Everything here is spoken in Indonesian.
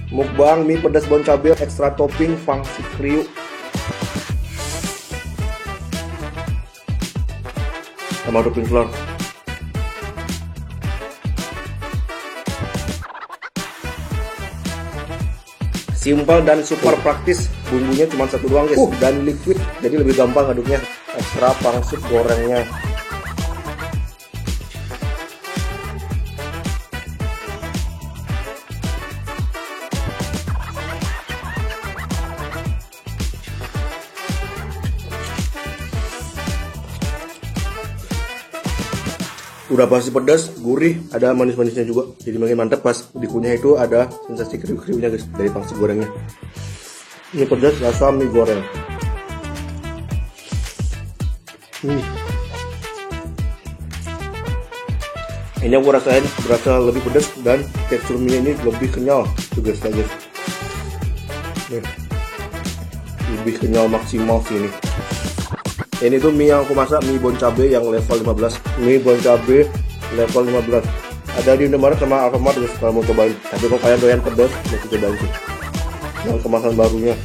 Mukbang mie pedas bon cabai ekstra topping pangsit kriuk. Sama topping telur. Simpel dan super praktis, bumbunya cuma satu doang guys, dan liquid, jadi lebih gampang aduknya. Ekstra pangsit gorengnya. Udah pasti pedas, gurih, ada manis-manisnya juga, jadi makin mantep. Pas dikunyah itu ada sensasi kriuk-kriuknya guys dari pangsit gorengnya. Ini pedas rasa mie goreng. Ini aku rasain berasa lebih pedas dan tekstur mie ini lebih kenyal tuh guys. Nih, lebih kenyal maksimal sih ini. Ini tuh mie yang aku masak, mie bon cabe yang level 15. Mie bon cabe level 15. Ada di Indomaret sama Alfamart guys kalau mau cobain. Tapi kalau kalian doyan pedas, bisa cobain sih. Yang kemasan barunya.